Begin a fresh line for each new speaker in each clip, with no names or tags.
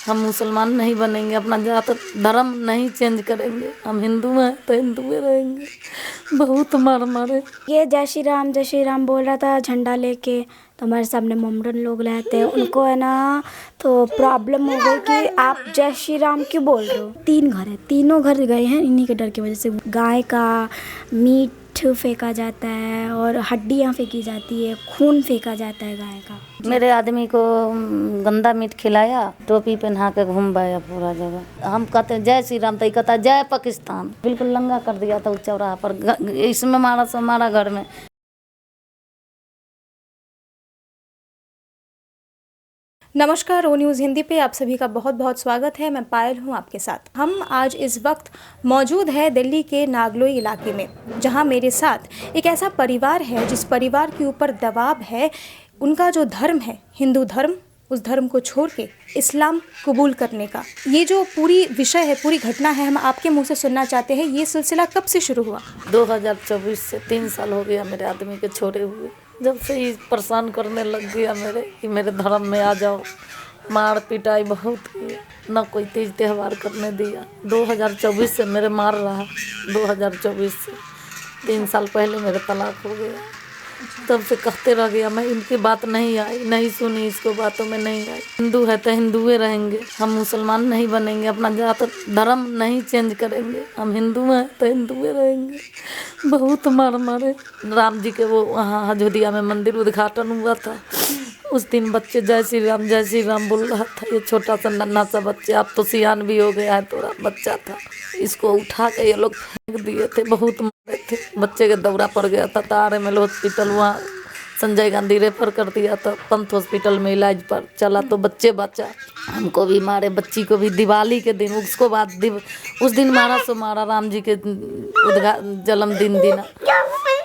हम मुसलमान नहीं बनेंगे, अपना जात धर्म नहीं चेंज करेंगे। हम हिंदू हैं तो हिंदू में रहेंगे। बहुत मार मारे।
ये जय श्री राम बोल रहा था झंडा लेके, तो हमारे सामने मोमडन लोग रहते हैं, उनको है ना तो प्रॉब्लम हो गई कि आप जय श्री राम क्यों बोल रहे हो। 3 घर है, तीनों घर गए हैं इन्हीं के डर की वजह से। गाय का मीट फेंका जाता है और हड्डियाँ फेंकी जाती है, खून फेंका जाता है गाय का।
मेरे आदमी को गंदा मीट खिलाया, टोपी पहना के घूमवाया पूरा जगह। हम कहते जय श्री राम, तो कहता जय पाकिस्तान। बिल्कुल लंगा कर दिया था उस चौराहा पर, इसमें मारा सो हमारा घर में।
नमस्कार, ओ न्यूज़ हिंदी पे आप सभी का बहुत बहुत स्वागत है। मैं पायल हूँ आपके साथ। हम आज इस वक्त मौजूद है दिल्ली के नागलोई इलाके में, जहाँ मेरे साथ एक ऐसा परिवार है जिस परिवार के ऊपर दबाव है। उनका जो धर्म है हिंदू धर्म, उस धर्म को छोड़ के इस्लाम कबूल करने का। ये जो पूरी विषय है, पूरी घटना है, हम आपके मुंह से सुनना चाहते हैं। ये सिलसिला कब से शुरू हुआ?
2024 से 3 साल हो गया मेरे आदमी के छोड़े हुए। जब से ही परेशान करने लग गया मेरे कि मेरे धर्म में आ जाओ। मार पिटाई बहुत की, न कोई तीज त्यौहार करने दिया। 2024 से मेरे मार रहा। 2024 से 3 साल पहले मेरे तलाक हो गया। तब से कहते रह गया मैं, इनकी बात नहीं आई, नहीं सुनी, इसको बातों में नहीं आई। हिंदू है तो हिंदुए रहेंगे, हम मुसलमान नहीं बनेंगे, अपना जात धर्म नहीं चेंज करेंगे। हम हिंदू हैं तो हिंदुए रहेंगे। बहुत मार मारे। राम जी के वो वहाँ अयोध्या में मंदिर उद्घाटन हुआ था, उस दिन बच्चे जय श्री राम बोल रहा था। ये छोटा सा नन्हा सा बच्चा, अब तो सियान भी हो गया है, थोड़ा बच्चा था। इसको उठा के ये लोग फेंक दिए थे, बहुत मारे थे। बच्चे के दौरा पड़ गया था, RML हॉस्पिटल वहाँ संजय गांधी रेफर कर दिया था। पंत हॉस्पिटल में इलाज पर चला तो बच्चे बचा। हमको भी मारे, बच्ची को भी। दिवाली के दिन, उसको बाद उस दिन मारा सो मारा। राम जी के जन्मदिन दिना,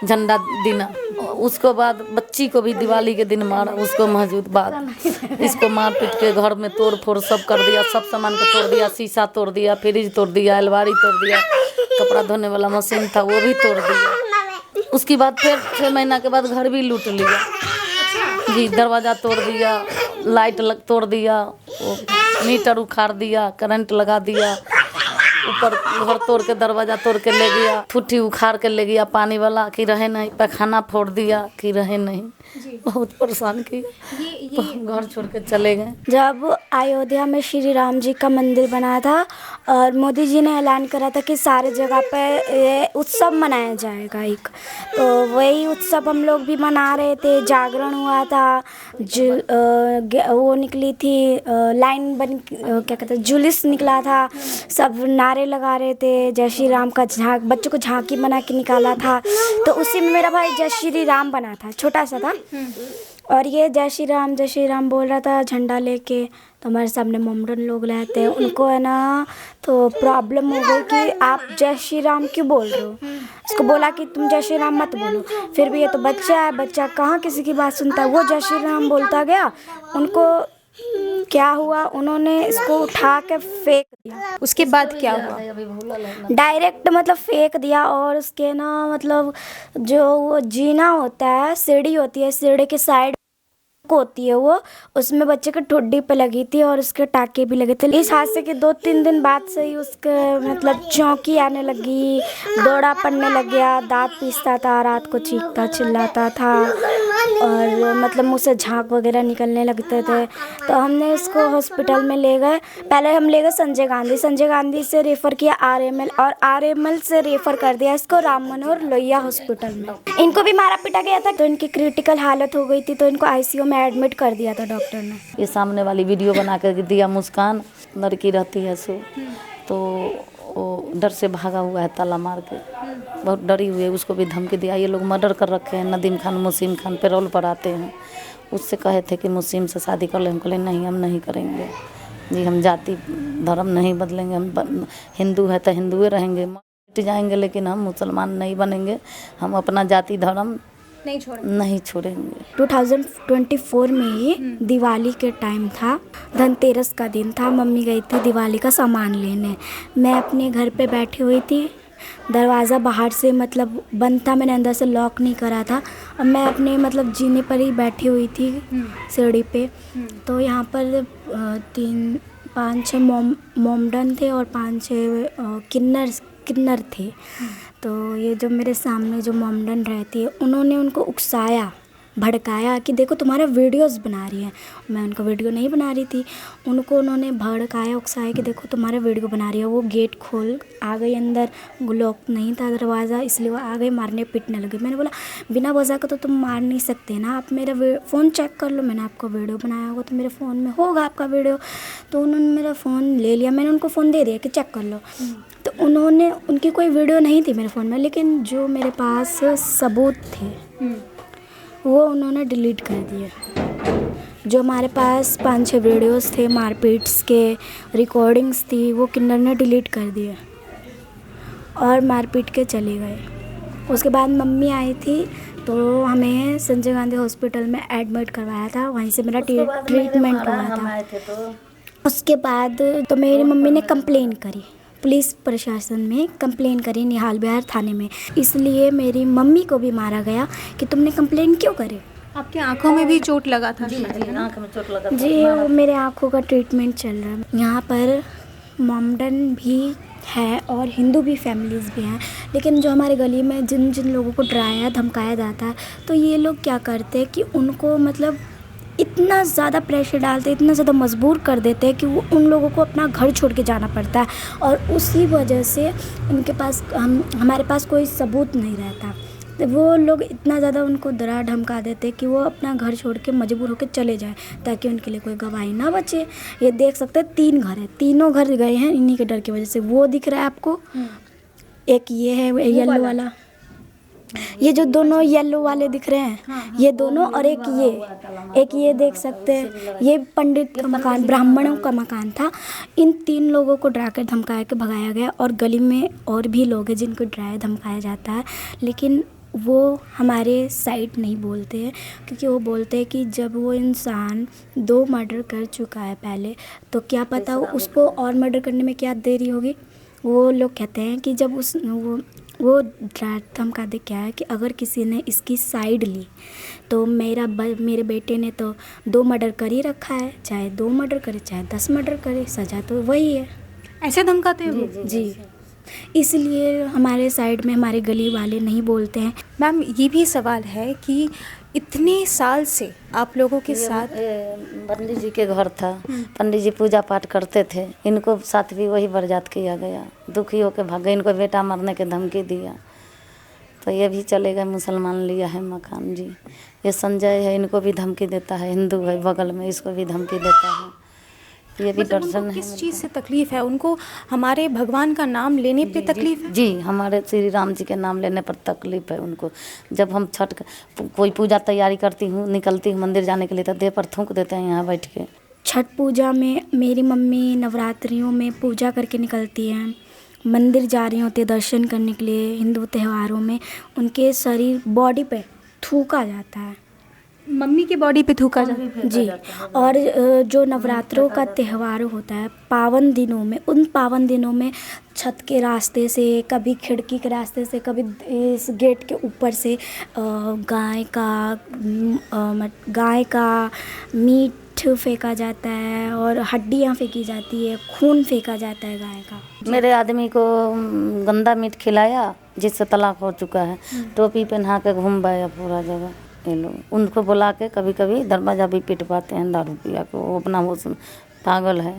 झंडा दिना। उसको बाद बच्ची को भी दिवाली के दिन मारा, उसको मौजूद बाद इसको मार पीट के घर में तोड़ फोड़ सब कर दिया। सब सामान को तोड़ दिया, शीशा तोड़ दिया, फ्रिज तोड़ दिया, अलमारी तोड़ दिया, कपड़ा धोने वाला मशीन था वो भी तोड़ दिया। उसके बाद फिर 6 महीना के बाद घर भी लूट लिया जी। दरवाज़ा तोड़ दिया, लाइट तोड़ दिया, मीटर उखाड़ दिया, करंट लगा दिया। ऊपर घर तोड़ के दरवाज़ा तोड़ के ले गया, ठुठी उखाड़ के ले गया पानी वाला कि रहे नहीं। पैखाना फोड़ दिया कि रहे नहीं। बहुत परेशान किया, घर छोड़ के चले गए।
जब अयोध्या में श्री राम जी का मंदिर बना था और मोदी जी ने ऐलान करा था कि सारे जगह पे ये उत्सव मनाया जाएगा एक, तो वही उत्सव हम लोग भी मना रहे थे। जागरण हुआ था, वो निकली थी लाइन बन, क्या कहते हैं, जुलूस निकला था। सब नारे लगा रहे थे, जय श्री राम का झांक, बच्चों को झांकी बना के निकाला था। तो उसी में मेरा भाई जय श्री राम बना था, छोटा सा था। और ये जय श्री राम बोल रहा था झंडा लेके, तो हमारे सामने मोमडन लोग रहते हैं, उनको है ना तो प्रॉब्लम हो गई कि आप जय श्री राम क्यों बोल रहे हो। इसको बोला कि तुम जय श्री राम मत बोलो। फिर भी ये तो बच्चा है, बच्चा कहाँ किसी की बात सुनता है। वो जय श्री राम बोलता गया। उनको क्या हुआ, उन्होंने इसको उठा के फेंक दिया।
उसके बाद क्या हुआ?
डायरेक्ट मतलब फेंक दिया। और उसके ना मतलब जो वो जीना होता है, सीढ़ी होती है, सीढ़ी के साइड होती है वो, उसमें बच्चे के ठुड्डी पे लगी थी और उसके टाके भी लगे थे। इस हादसे के 2-3 दिन बाद से ही उसके मतलब चौंकी आने लगी, दौड़ा पड़ने लग गया, दांत पीसता था, रात को चीखता चिल्लाता था और मतलब मुँह से झाग वगैरह निकलने लगते थे। तो हमने इसको हॉस्पिटल में ले गए। पहले हम ले गए संजय गांधी से रेफ़र किया RML, और RML से रेफ़र कर दिया इसको राम मनोहर लोहिया हॉस्पिटल में। इनको भी मारा पीटा गया था, तो इनकी क्रिटिकल हालत हो गई थी, तो इनको ICU में एडमिट कर दिया था डॉक्टर ने।
ये सामने वाली वीडियो बना कर दिया, मुस्कान लड़की रहती है सो, तो वो डर से भागा हुआ है ताला मार के, बहुत डरी हुई है। उसको भी धमकी दिया। ये लोग मर्डर कर रखे हैं। नदीम खान, मुसीम खान पैरोल पर आते हैं। उससे कहे थे कि मुसीम से शादी कर ले। हम बोले नहीं, हम नहीं करेंगे जी, हम जाति धर्म नहीं बदलेंगे, हम हिंदू है तो हिंदुए रहेंगे, मिट जाएंगे, लेकिन हम मुसलमान नहीं बनेंगे। हम अपना जाति धर्म नहीं छोड़ेंगे।
2024 में ही दिवाली के टाइम था, धनतेरस का दिन था। मम्मी गई थी दिवाली का सामान लेने, मैं अपने घर पे बैठी हुई थी। दरवाज़ा बाहर से मतलब बंद था, मैंने अंदर से लॉक नहीं करा था। अब मैं अपने मतलब जीने पर ही बैठी हुई थी सीढ़ी पे। तो यहाँ पर 5-6 मोमडन थे और 5-6 किन्नर थे। तो ये जो मेरे सामने जो मोमडन रहती है, उन्होंने उनको उकसाया, भड़काया कि देखो तुम्हारा वीडियोस बना रही है। मैं उनका वीडियो नहीं बना रही थी, उनको उन्होंने भड़काया, उकसाया कि देखो तुम्हारा वीडियो बना रही है। वो गेट खोल आ गई अंदर, लॉक नहीं था दरवाज़ा, इसलिए वो आ गई, मारने पीटने लगे। मैंने बोला बिना वजह का तो तुम मार नहीं सकते ना, आप मेरा फ़ोन चेक कर लो, मैंने आपको वीडियो बनाया होगा तो मेरे फ़ोन में होगा आपका वीडियो। तो उन्होंने मेरा फ़ोन ले लिया, मैंने उनको फ़ोन दे दिया कि चेक कर लो। तो उन्होंने, उनकी कोई वीडियो नहीं थी मेरे फ़ोन में, लेकिन जो मेरे पास सबूत थे वो उन्होंने डिलीट कर दिए। जो हमारे पास 5-6 वीडियोस थे मारपीट्स के, रिकॉर्डिंग्स थी, वो किन्नर ने डिलीट कर दिए और मारपीट के चले गए। उसके बाद मम्मी आई थी तो हमें संजय गांधी हॉस्पिटल में एडमिट करवाया था, वहीं से मेरा ट्रीटमेंट हुआ था। उसके बाद तो मेरी मम्मी ने कंप्लेन करी, पुलिस प्रशासन में कंप्लेन करी निहाल बिहार थाने में। इसलिए मेरी मम्मी को भी मारा गया कि तुमने कंप्लेन क्यों करी।
आपकी आंखों में भी चोट लगा था?
जी आँख में चोट लगा था।
जी, वो मेरे आँखों का ट्रीटमेंट चल रहा है। यहाँ पर मोमडन भी है और हिंदू भी फैमिलीज़ भी हैं, लेकिन जो हमारे गली में जिन जिन लोगों को डराया धमकाया जाता है, तो ये लोग क्या करते हैं कि उनको मतलब इतना ज़्यादा प्रेशर डालते, इतना ज़्यादा मजबूर कर देते हैं कि वो उन लोगों को अपना घर छोड़ के जाना पड़ता है। और उसी वजह से उनके पास हमारे पास कोई सबूत नहीं रहता, तो वो लोग इतना ज़्यादा उनको डरा धमका देते कि वो अपना घर छोड़ के मजबूर होकर चले जाए, ताकि उनके लिए कोई गवाही ना बचे। ये देख सकते हैं 3 घर है, तीनों घर गए हैं इन्हीं के डर की वजह से। वो दिख रहा है आपको, एक ये है येलो वाला, ये जो दोनों येलो वाले दिख रहे हैं, ये दोनों, और एक ये देख सकते हैं, ये पंडित का मकान, ब्राह्मणों का मकान था। इन 3 लोगों को डरा कर धमकाया के भगाया गया। और गली में और भी लोग हैं जिनको डराया धमकाया जाता है, लेकिन वो हमारे साइड नहीं बोलते हैं, क्योंकि वो बोलते हैं कि जब वो इंसान 2 मर्डर कर चुका है पहले, तो क्या पता उसको और मर्डर करने में क्या देरी होगी। वो लोग कहते हैं कि जब वो धमका दे क्या है कि अगर किसी ने इसकी साइड ली तो मेरे बेटे ने तो 2 मर्डर कर ही रखा है, चाहे 2 मर्डर करे चाहे 10 मर्डर करे, सज़ा तो वही है।
ऐसे धमकाते हैं वो?
जी, इसलिए हमारे साइड में हमारे गली वाले नहीं बोलते हैं।
मैम, ये भी सवाल है कि इतने साल से आप लोगों के साथ,
पंडित जी के घर था, पंडित जी पूजा पाठ करते थे, इनको साथ भी वही बर्बाद किया गया, दुखी होकर भाग गए, इनको बेटा मारने के धमकी दिया, तो ये भी चले गए, मुसलमान लिया है मकान। जी, ये संजय है, इनको भी धमकी देता है, हिंदू है बगल में, इसको भी धमकी देता है। ये भी दर्शन है।
किस चीज़ से तकलीफ़ है उनको? हमारे भगवान का नाम लेने पे तकलीफ़ है?
जी, हमारे श्री राम जी के नाम लेने पर तकलीफ़ है उनको। जब हम छठ कोई पूजा तैयारी करती हूँ, निकलती हूँ मंदिर जाने के लिए, तो देह पर थूक देते हैं यहाँ बैठ के।
छठ पूजा में मेरी मम्मी नवरात्रियों में पूजा करके निकलती हैं, मंदिर जा रही होती है दर्शन करने के लिए। हिंदू त्योहारों में उनके शरीर बॉडी पे थूका जाता है,
मम्मी की बॉडी पे थूका जाता है?
जी। और जो नवरात्रों का त्यौहार होता है, पावन दिनों में, उन पावन दिनों में छत के रास्ते से, कभी खिड़की के रास्ते से, कभी इस गेट के ऊपर से गाय का मीट फेंका जाता है और हड्डियाँ फेंकी जाती है, खून फेंका जाता है गाय का।
मेरे आदमी को गंदा मीट खिलाया जिससे तलाक हो चुका है, टोपी पहना के घूम पाया पूरा जगह। ये लोग उनको बुला के कभी कभी दरवाज़ा भी पिटवाते हैं दारू पिया को, वो अपना वो पागल है।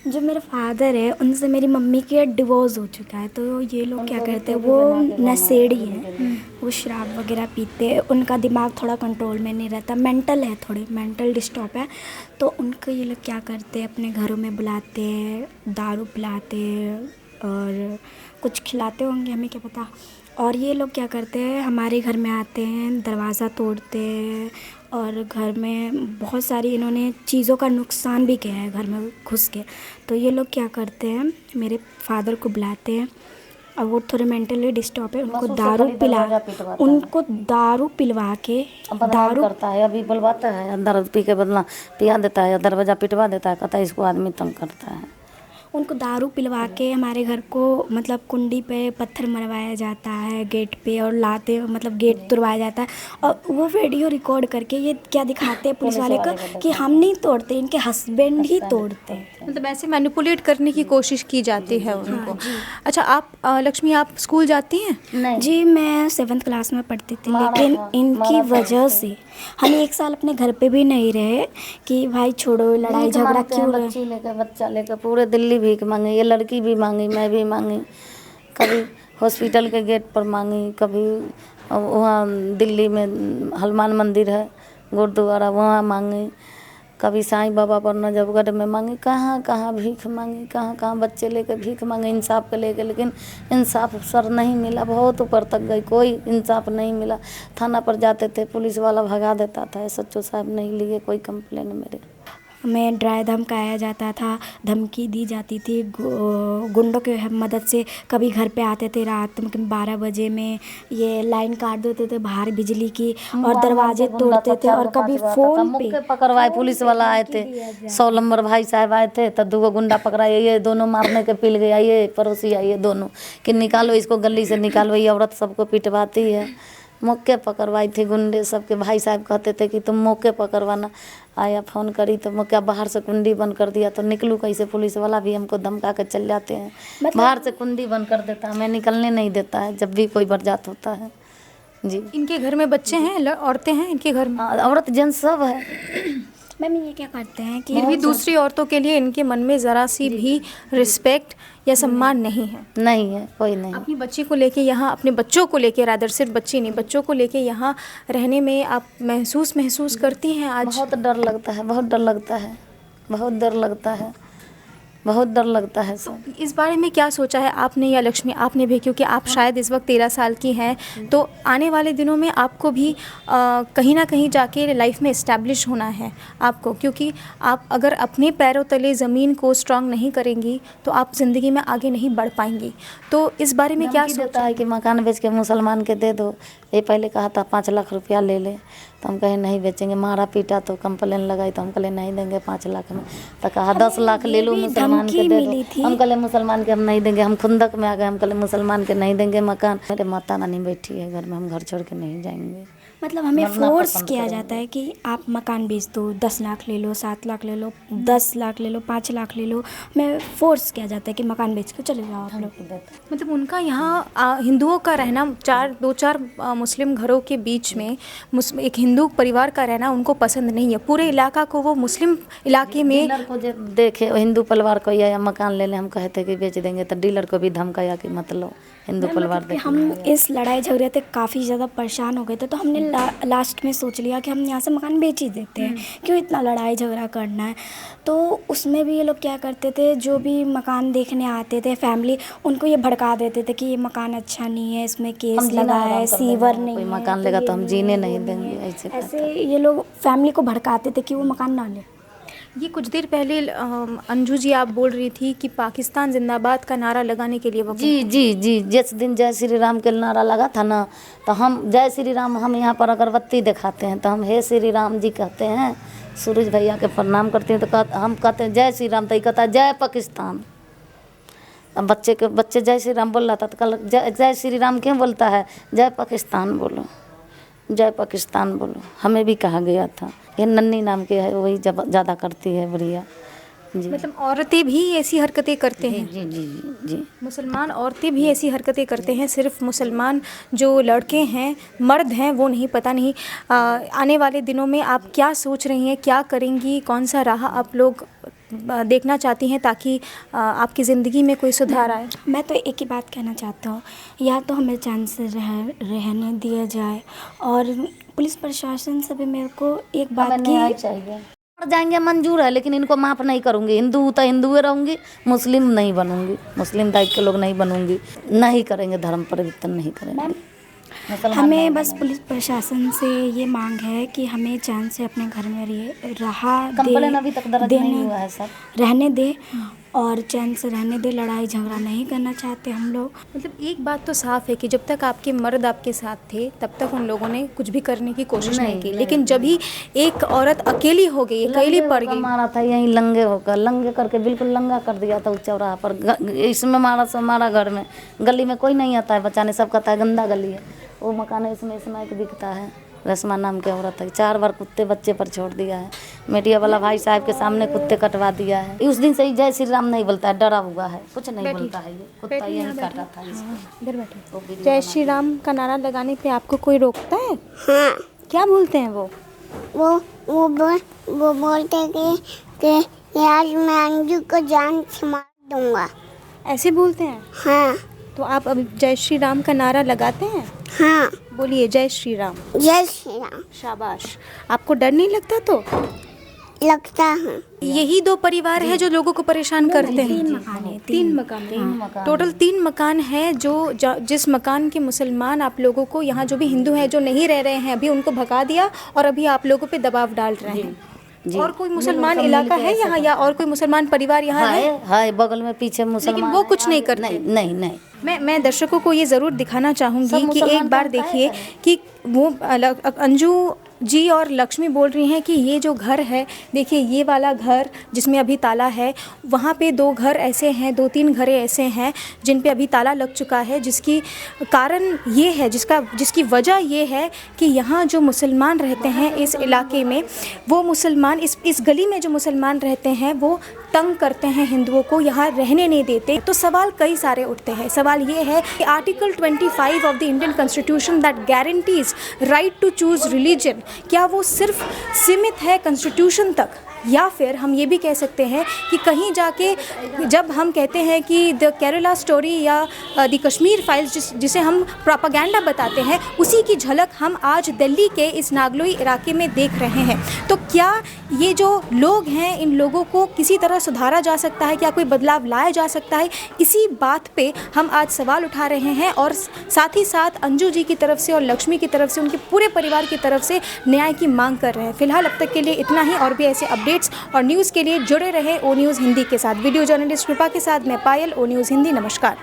जो मेरे फादर है उनसे मेरी मम्मी के डिवोर्स हो चुका है, तो ये लोग क्या करते हैं, वो नशेड़ी हैं, वो शराब वगैरह पीते हैं, उनका दिमाग थोड़ा कंट्रोल में नहीं रहता, मेंटल है, थोड़े मेंटल डिस्टर्ब है। तो उनको ये लोग क्या करते हैं, अपने घरों में बुलाते हैं, दारू पिलाते हैं और कुछ खिलाते होंगे, हमें क्या पता। और ये लोग क्या करते हैं, हमारे घर में आते हैं, दरवाज़ा तोड़ते हैं और घर में बहुत सारी इन्होंने चीज़ों का नुकसान भी किया है घर में घुस के। तो ये लोग क्या करते हैं, मेरे फादर को बुलाते हैं और वो थोड़े मेंटली डिस्टर्ब है, उनको दारू पिलवा के दारू
करता है, अभी बुलवाता है, अंदर पी के बदला पिया देता है, दरवाज़ा पिटवा देता है, कहता है इसको आदमी तंग करता है।
उनको दारू पिलवा के हमारे घर को मतलब कुंडी पे पत्थर मरवाया जाता है गेट पे, और लाते मतलब गेट तुड़वाया जाता है। और वो वीडियो रिकॉर्ड करके ये क्या दिखाते हैं पुलिस वाले का कि हम नहीं तोड़ते, इनके हस्बैंड ही तोड़ते हैं।
मतलब ऐसे मैनिपुलेट करने की कोशिश की जाती है उनको। अच्छा, आप लक्ष्मी आप स्कूल जाती हैं?
नहीं
जी मैं 7th क्लास में पढ़ती थी, लेकिन इनकी वजह से हम 1 साल अपने घर पे भी नहीं रहे कि भाई छोड़ो लड़ाई
भीख
झगड़ा
मांगते हैं,
क्यों रहे।
बच्ची लेकर बच्चा लेकर पूरे दिल्ली भीख मांगी, ये लड़की भी मांगी, मैं भी मांगी, कभी हॉस्पिटल के गेट पर मांगी, कभी वहाँ दिल्ली में हनुमान मंदिर है गुरुद्वारा वहाँ मांगी, कभी साईं बाबा पर नजफगढ़ में मांगी, कहाँ कहाँ भीख मांगी, कहाँ कहाँ बच्चे लेकर भीख मांगे इंसाफ के लेकर, लेकिन इंसाफ सर नहीं मिला। बहुत ऊपर तक गई, कोई इंसाफ नहीं मिला। थाना पर जाते थे पुलिस वाला भगा देता था, एसएचओ साहब नहीं लिए कोई कंप्लेन मेरे।
हमें डराया धमकाया जाता था, धमकी दी जाती थी गुंडों के मदद से। कभी घर पे आते थे रात में 12 बजे में, ये लाइन काट देते थे बाहर बिजली की, और दरवाजे तोड़ते थे। और कभी फ़ोन पे
पकड़वाए पुलिस वाला आए थे, 100 नंबर भाई साहब आए थे, तो 2 गुंडा पकड़ाए, ये दोनों मारने के पिल गया, ये पड़ोसी आइए दोनों कि निकालो इसको गली से निकालो, ये औरत सबको पिटवाती है। मौके पकड़वाई थी गुंडे सबके, भाई साहब कहते थे कि तुम मौके पकड़वाना। आया फ़ोन करी तो मौके बाहर से कुंडी बंद कर दिया, तो निकलूँ कैसे? पुलिस वाला भी हमको धमका के चल जाते हैं, बाहर से कुंडी बंद कर देता है, हमें निकलने नहीं देता है जब भी कोई बरजात होता है। जी
इनके घर में बच्चे हैं, औरतें हैं इनके घर में?
औरत जेंट्स सब है।
मैम ये क्या करते हैं कि
फिर भी दूसरी औरतों के लिए इनके मन में ज़रा सी भी रिस्पेक्ट या सम्मान नहीं है।
नहीं है, कोई नहीं।
अपनी बच्ची को लेके यहाँ, अपने बच्चों को लेके, रादर सिर्फ बच्ची नहीं बच्चों को लेके यहाँ रहने में आप महसूस करती हैं आज?
बहुत डर लगता है, बहुत डर लगता है, बहुत डर लगता है, बहुत डर लगता है सब।
इस बारे में क्या सोचा है आपने या लक्ष्मी आपने भी, क्योंकि आप शायद इस वक्त 13 साल की हैं, तो आने वाले दिनों में आपको भी कहीं ना कहीं जाके लाइफ में इस्टेब्लिश होना है आपको, क्योंकि आप अगर अपने पैरों तले ज़मीन को स्ट्रांग नहीं करेंगी तो आप ज़िंदगी में आगे नहीं बढ़ पाएंगी। तो इस बारे में क्या सोचा
है कि मकान बेच के मुसलमान के दे दो। ये पहले कहा था 5 लाख रुपया ले ले, तो हम कहे नहीं बेचेंगे, मारा पीटा तो कंप्लेन लगाई, तो हम कहे नहीं देंगे 5 लाख में। तो कहा 10 लाख ले लो मुसलमान के दे दो, हम कहे मुसलमान के हम नहीं देंगे, हम खुंदक में आ गए, हम कहे मुसलमान के नहीं देंगे मकान। मेरे माता रानी बैठी है घर में, हम घर छोड़ के नहीं जाएंगे।
मतलब हमें फोर्स किया जाता है कि आप मकान बेच दो, 10 लाख ले लो, 7 लाख ले लो, 10 लाख ले लो, 5 लाख ले लो। हमें फोर्स किया जाता है कि मकान बेच के चले जाओ आप लोग।
मतलब उनका यहाँ हिंदुओं का रहना, 2-4 मुस्लिम घरों के बीच में एक हिंदू परिवार का रहना उनको पसंद नहीं है। पूरे इलाका को वो मुस्लिम इलाके में
डीलर को जब देखे हिंदू परिवार को या मकान ले ले, हम कहते कि बेच देंगे, तो डीलर को भी धमकाया कि मतलब हिंदू परिवार देख।
हम इस लड़ाई झगड़े से काफ़ी ज़्यादा परेशान हो गए थे, तो हमने लास्ट में सोच लिया कि हम यहाँ से मकान बेच ही देते हैं, क्यों इतना लड़ाई झगड़ा करना है। तो उसमें भी ये लोग क्या करते थे, जो भी मकान देखने आते थे फैमिली, उनको ये भड़का देते थे कि ये मकान अच्छा नहीं है, इसमें केस लगा है, सीवर नहीं है,
कोई मकान लेगा तो हम जीने नहीं देंगे,
ऐसे ये लोग फैमिली को भड़काते थे कि वो मकान ना ले।
ये कुछ देर पहले अंजू जी आप बोल रही थी कि पाकिस्तान जिंदाबाद का नारा लगाने के लिए वो
जी जिस दिन जय श्री राम के नारा लगा था ना, तो हम जय श्री राम, हम यहाँ पर अगरबत्ती दिखाते हैं तो हम हे श्री राम जी कहते हैं, सूरज भैया के प्रणाम करते हैं, तो हम कहते हैं जय श्री राम, तो ये कहता है जय पाकिस्तान। अब बच्चे जय श्री राम बोल रहा था, तो कल जय श्री राम क्यों बोलता है, जय पाकिस्तान बोलो, जय पाकिस्तान बोलो। हमें भी कहा गया था, ये नन्नी नाम के है, वही ज़्यादा करती है बढ़िया जी।
मतलब औरतें भी ऐसी हरकतें करते हैं?
जी जी जी।
मुसलमान औरतें भी ऐसी हरकतें करते हैं, सिर्फ मुसलमान जो लड़के हैं, मर्द हैं, वो नहीं, पता नहीं। आने वाले दिनों में आप क्या सोच रही हैं, क्या करेंगी, कौन सा राह आप लोग देखना चाहती हैं ताकि आपकी ज़िंदगी में कोई सुधार आए?
मैं तो एक ही बात कहना चाहता हूँ, या तो हमें चांस से रहने दिया जाए, और पुलिस प्रशासन से भी मेरे को एक बात की
चाहिए। जाएंगे मंजूर है, लेकिन इनको माफ़ नहीं करूँगी। हिंदू तो हिंदू रहूँगी, मुस्लिम नहीं बनूँगी, मुस्लिम टाइप के लोग नहीं बनूँगी, नहीं करेंगे, धर्म परिवर्तन नहीं करेंगे।
हमें बस पुलिस प्रशासन से ये मांग है कि हमें चैन से अपने घर में रहने दे, और चैन से रहने दे, लड़ाई झगड़ा नहीं करना चाहते हम लोग।
मतलब एक बात तो साफ है कि जब तक आपके मर्द आपके साथ थे तब तक उन लोगों ने कुछ भी करने की कोशिश नहीं की, लेकिन जब ही एक औरत अकेली हो गई, अकेली पड़ गई,
मारा था यहीं लंगे होकर, लंगे करके बिल्कुल लंगा कर दिया था उस चौराहा पर। इसमें मारा सो मारा, घर में गली में कोई नहीं आता है बचाने, सब कहता है गंदा गली है। वो मकान है इसमें एक दिखता है, रस्मा नाम की औरत है, 4 बार कुत्ते बच्चे पर छोड़ दिया है। मीडिया वाला भाई साहब के सामने कुत्ते कटवा दिया है। उस दिन से ही जय श्री राम नहीं बोलता है, डरा हुआ है, कुछ नहीं बोलता है। ये कुत्ता यही काटा था इसको।
इधर बैठे। जय श्री राम का नारा लगाने पे आपको कोई रोकता है?
हाँ,
क्या बोलते हैं वो?
वो बोलते कि आज मैं अंजू को जान से मार दूंगा।
ऐसे बोलते हैं?
हाँ
तो आप अब जय श्री राम का नारा लगाते हैं?
हाँ,
बोलिए जय श्री राम।
जय श्री राम।
शाबाश। आपको डर नहीं लगता? तो
लगता है।
यही 2 परिवार है जो लोगों को परेशान करते हैं। 3 मकान। टोटल 3 मकान है जिस मकान के मुसलमान आप लोगों को, यहाँ जो भी हिंदू हैं जो नहीं रह रहे हैं अभी, उनको भगा दिया और अभी आप लोगों पे दबाव डाल रहे हैं। और कोई मुसलमान इलाका है यहाँ, या और कोई मुसलमान परिवार यहाँ है?
बगल में पीछे मुसलमान,
लेकिन वो कुछ नहीं करते।
नहीं।
मैं दर्शकों को ये ज़रूर दिखाना चाहूँगी कि एक बार देखिए कि वो अंजू जी और लक्ष्मी बोल रही हैं कि ये जो घर है, देखिए ये वाला घर जिसमें अभी ताला है, वहाँ पे 2 घर ऐसे हैं, 2-3 घरें ऐसे हैं जिन पे अभी ताला लग चुका है, जिसकी कारण ये है, जिसकी वजह ये है कि यहाँ जो मुसलमान रहते हैं इस इलाके में, वो मुसलमान इस गली में जो मुसलमान रहते हैं वो तंग करते हैं हिंदुओं को, यहाँ रहने नहीं देते। तो सवाल कई सारे उठते हैं। सवाल ये है कि article 25 of the Indian constitution that guarantees right to choose religion, क्या वो सिर्फ सीमित है कॉन्स्टिट्यूशन तक, या फिर हम ये भी कह सकते हैं कि कहीं जाके जब हम कहते हैं कि द केरला स्टोरी या द कश्मीर फाइल्स जिसे हम प्रोपागेंडा बताते हैं, उसी की झलक हम आज दिल्ली के इस नागलोई इलाके में देख रहे हैं। तो क्या ये जो लोग हैं, इन लोगों को किसी तरह सुधारा जा सकता है? क्या कोई बदलाव लाया जा सकता है? इसी बात पे हम आज सवाल उठा रहे हैं और साथ ही साथ अंजू जी की तरफ से और लक्ष्मी की तरफ से, उनके पूरे परिवार की तरफ से न्याय की मांग कर रहे हैं। फिलहाल अब तक के लिए इतना ही, और भी ऐसे अपडेट्स और न्यूज़ के लिए जुड़े रहे ओ न्यूज़ हिंदी के साथ। वीडियो जर्नलिस्ट कृपा के साथ मैं पायल, ओ न्यूज़ हिंदी। नमस्कार।